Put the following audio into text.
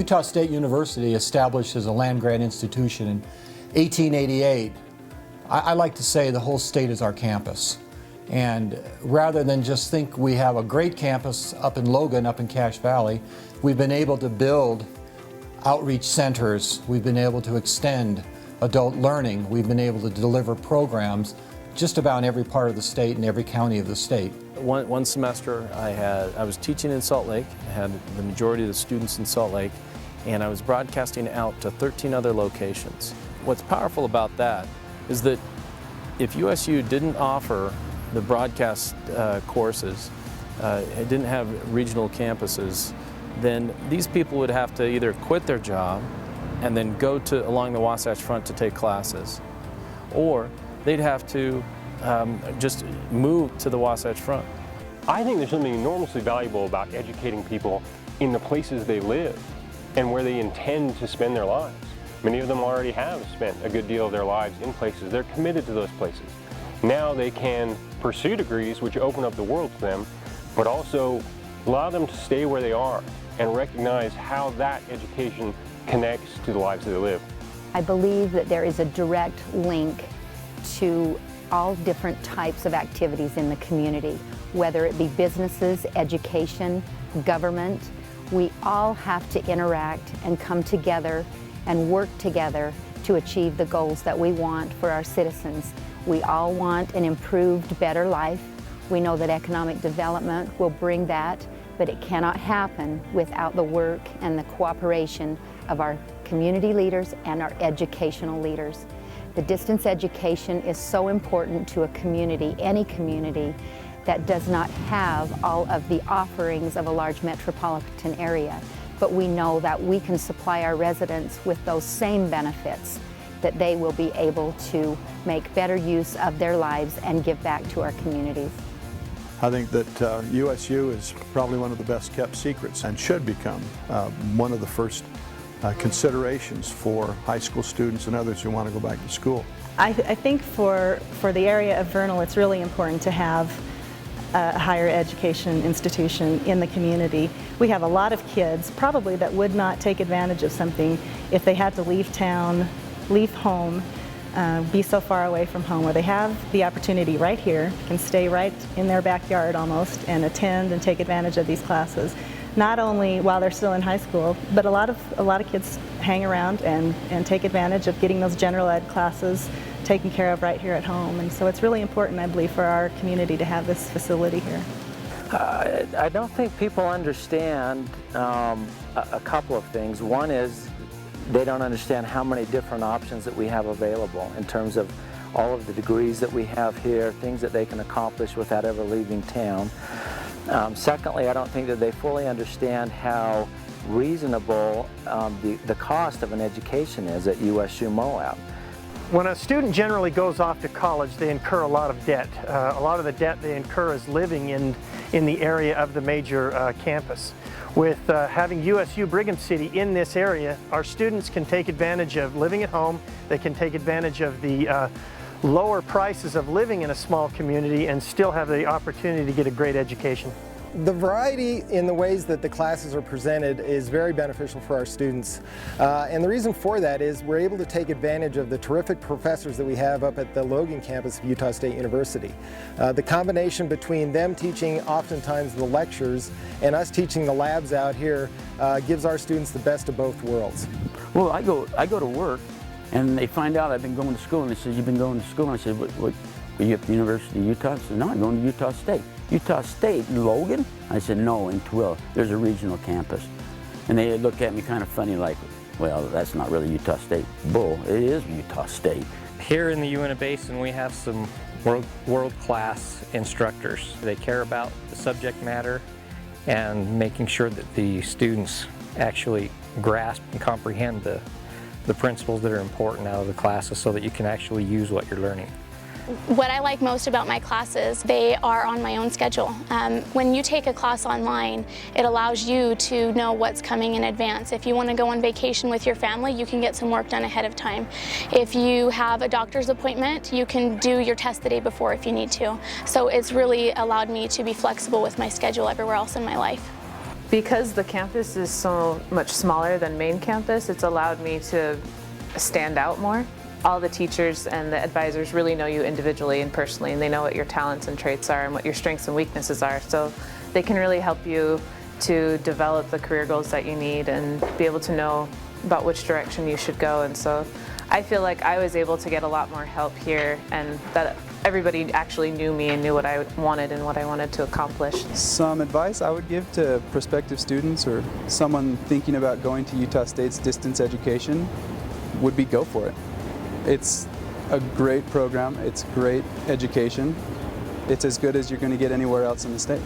Utah State University, established as a land-grant institution in 1888, I like to say the whole state is our campus. And rather than just think we have a great campus up in Logan, up in Cache Valley, we've been able to build outreach centers, we've been able to extend adult learning, we've been able to deliver programs just about in every part of the state and every county of the state. One semester I was teaching in Salt Lake. I had the majority of the students in Salt Lake, and I was broadcasting out to 13 other locations. What's powerful about that is that if USU didn't offer the broadcast courses, it didn't have regional campuses, then these people would have to either quit their job and then go along the Wasatch Front to take classes, or they'd have to just move to the Wasatch Front. I think there's something enormously valuable about educating people in the places they live and where they intend to spend their lives. Many of them already have spent a good deal of their lives in places. They're committed to those places. Now they can pursue degrees which open up the world to them, but also allow them to stay where they are and recognize how that education connects to the lives that they live. I believe that there is a direct link to all different types of activities in the community, whether it be businesses, education, government. We all have to interact and come together and work together to achieve the goals that we want for our citizens. We all want an improved, better life. We know that economic development will bring that, but it cannot happen without the work and the cooperation of our community leaders and our educational leaders. The distance education is so important to a community, any community, that does not have all of the offerings of a large metropolitan area. But we know that we can supply our residents with those same benefits, that they will be able to make better use of their lives and give back to our communities. I think that USU is probably one of the best kept secrets and should become one of the first considerations for high school students and others who want to go back to school. I think for the area of Vernal, it's really important to have a higher education institution in the community. We have a lot of kids probably that would not take advantage of something if they had to leave town, leave home, be so far away from home, where they have the opportunity right here, can stay right in their backyard almost and attend and take advantage of these classes. Not only while they're still in high school, but a lot of kids hang around and take advantage of getting those general ed classes taken care of right here at home. And so it's really important, I believe, for our community to have this facility here. I don't think people understand a couple of things. One is they don't understand how many different options that we have available in terms of all of the degrees that we have here, things that they can accomplish without ever leaving town. Secondly, I don't think that they fully understand how reasonable the cost of an education is at USU Moab. When a student generally goes off to college, they incur a lot of debt. A lot of the debt they incur is living in the area of the major campus. With having USU Brigham City in this area, our students can take advantage of living at home. They can take advantage of the lower prices of living in a small community and still have the opportunity to get a great education. The variety in the ways that the classes are presented is very beneficial for our students. And the reason for that is we're able to take advantage of the terrific professors that we have up at the Logan campus of Utah State University. The combination between them teaching oftentimes the lectures and us teaching the labs out here gives our students the best of both worlds. Well, I go to work and they find out I've been going to school and they say, "You've been going to school?" And I said, "What, are you at the University of Utah?" I said, "No, I'm going to Utah State." "Utah State, Logan?" I said, "No, in Twill. There's a regional campus." And they look at me kind of funny like, "Well, that's not really Utah State." Bull, it is Utah State. Here in the Uinta Basin, we have some world-class instructors. They care about the subject matter and making sure that the students actually grasp and comprehend the principles that are important out of the classes so that you can actually use what you're learning. What I like most about my classes, they are on my own schedule. When you take a class online, it allows you to know what's coming in advance. If you want to go on vacation with your family, you can get some work done ahead of time. If you have a doctor's appointment, you can do your test the day before if you need to. So it's really allowed me to be flexible with my schedule everywhere else in my life. Because the campus is so much smaller than main campus, it's allowed me to stand out more. All the teachers and the advisors really know you individually and personally, and they know what your talents and traits are and what your strengths and weaknesses are. So they can really help you to develop the career goals that you need and be able to know about which direction you should go. And so I feel like I was able to get a lot more help here, and that everybody actually knew me and knew what I wanted and what I wanted to accomplish. Some advice I would give to prospective students or someone thinking about going to Utah State's distance education would be go for it. It's a great program, it's great education. It's as good as you're going to get anywhere else in the state.